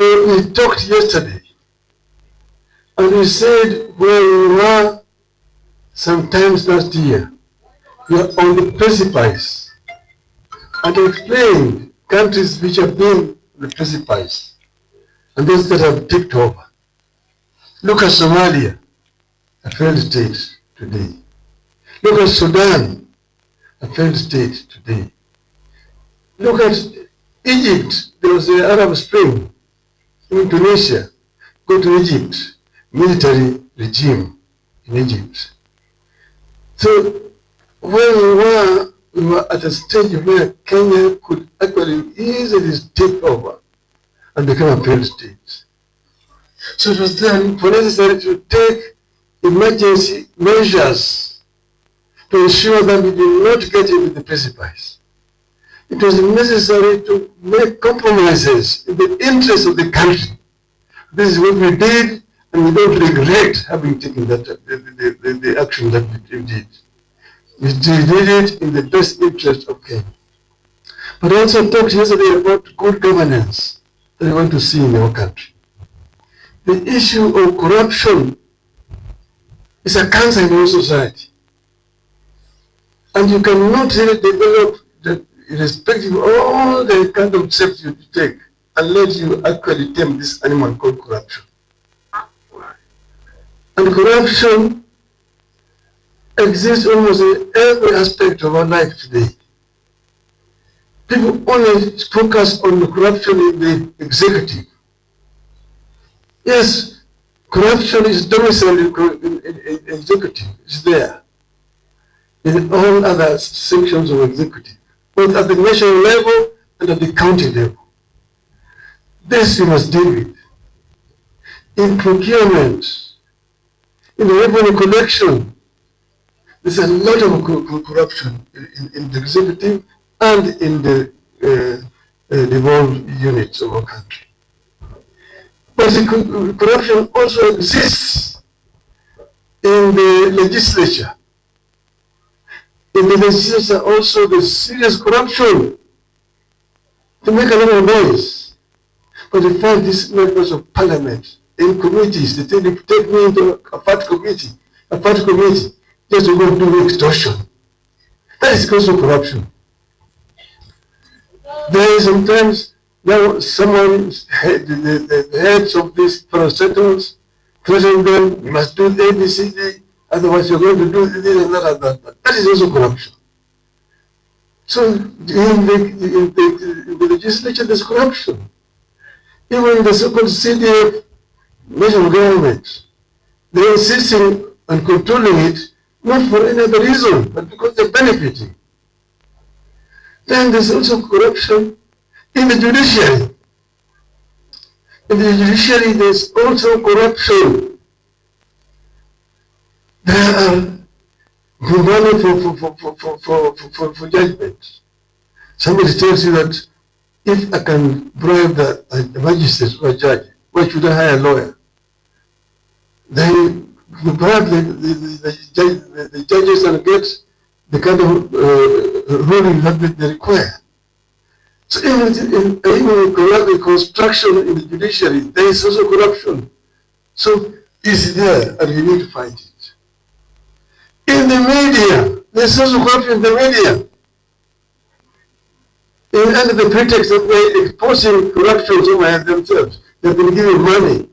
We talked yesterday, and we said where we were sometimes last year, we are on the precipice, and explained countries which have been on the precipice, and those that have tipped over. Look at Somalia, a failed state today. Look at Sudan, a failed state today. Look at Egypt, there was the Arab Spring. In Tunisia, go to Egypt, military regime in Egypt. So when we were at a stage where Kenya could actually easily take over and become a failed state. So it was then necessary to take emergency measures to ensure that we do not get into the precipice. It was necessary to make compromises in the interest of the country. This is what we did, and we don't regret having taken that the action that we did. We did it in the best interest of Kenya. But I also talked yesterday about good governance that we want to see in our country. The issue of corruption is a cancer in our society. And you cannot really develop the irrespective of all the kind of steps you take, unless you actually tame this animal called corruption. And corruption exists almost in every aspect of our life today. People only focus on the corruption in the executive. Yes, corruption is domiciled in executive, it's there. In all other sections of executive, both at the national level and at the county level. This we must deal with. In procurement, in revenue collection, there's a lot of corruption in the executive and in the devolved units of our country. But the corruption also exists in the legislature. In the legislature also there's serious corruption to make a lot of noise. But they find these members of parliament in committees, they take me into a party committee, just to go and do extortion. That is also corruption. There is sometimes now someone, the heads of these parastatals, threaten them, you must do ABCD, otherwise you're going to do this and that and that. That is also corruption. So in the legislature, there's corruption. Even in the so-called CDF national government, they're insisting on controlling it, not for any other reason, but because they're benefiting. Then there's also corruption in the judiciary. In the judiciary, there's also corruption. There are money for judgment. Somebody tells you that if I can bribe the magistrate or a judge, why should I hire a lawyer? Then you bribe the judges and get the kind of ruling that they require. So even in the construction in the judiciary, there is also corruption. So it's there, and you need to fight it. In the media, there's also corruption in the media. Under the pretext of exposing corruption somewhere themselves, they've been given money.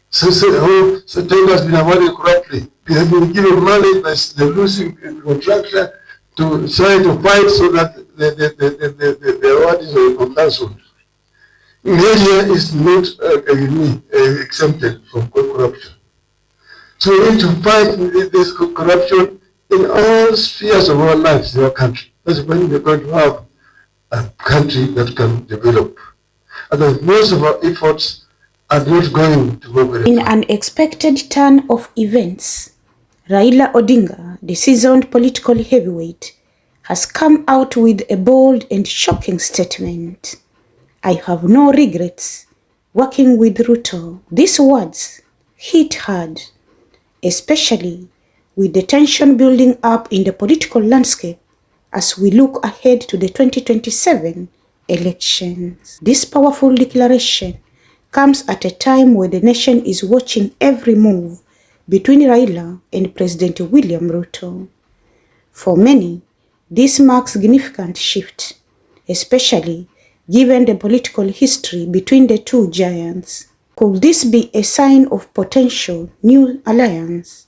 So Time has been awarded corruptly. They have been given money by the losing contractor to try to fight so that the award is cancelled. Media is not exempted from corruption. So we need to fight this corruption in all spheres of our lives in our country. That's when we're going to have a country that can develop. And most of our efforts are not going to go very far. In an unexpected turn of events, Raila Odinga, the seasoned political heavyweight, has come out with a bold and shocking statement. I have no regrets working with Ruto. These words hit hard, especially with the tension building up in the political landscape as we look ahead to the 2027 elections. This powerful declaration comes at a time when the nation is watching every move between Raila and President William Ruto. For many, this marks a significant shift, especially given the political history between the two giants. Could this be a sign of potential new alliance?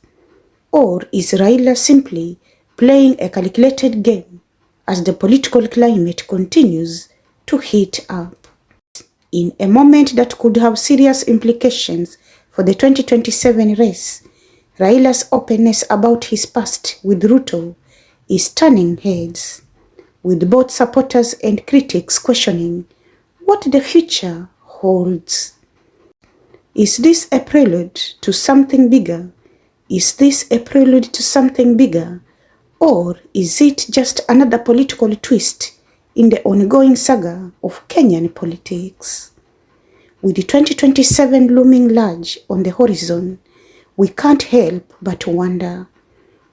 Or is Raila simply playing a calculated game as the political climate continues to heat up? In a moment that could have serious implications for the 2027 race, Raila's openness about his past with Ruto is turning heads, with both supporters and critics questioning what the future holds. Is this a prelude to something bigger? Is this a prelude to something bigger? Or is it just another political twist in the ongoing saga of Kenyan politics? With the 2027 looming large on the horizon, we can't help but wonder,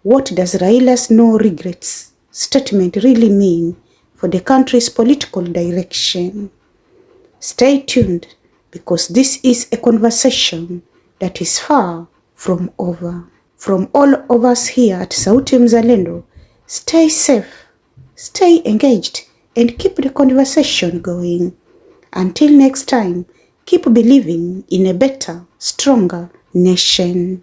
what does Raila's no regrets statement really mean for the country's political direction? Stay tuned, because this is a conversation that is far from over. From all of us here at Sauti Mzalendo, stay safe, stay engaged, and keep the conversation going. Until next time, keep believing in a better, stronger nation.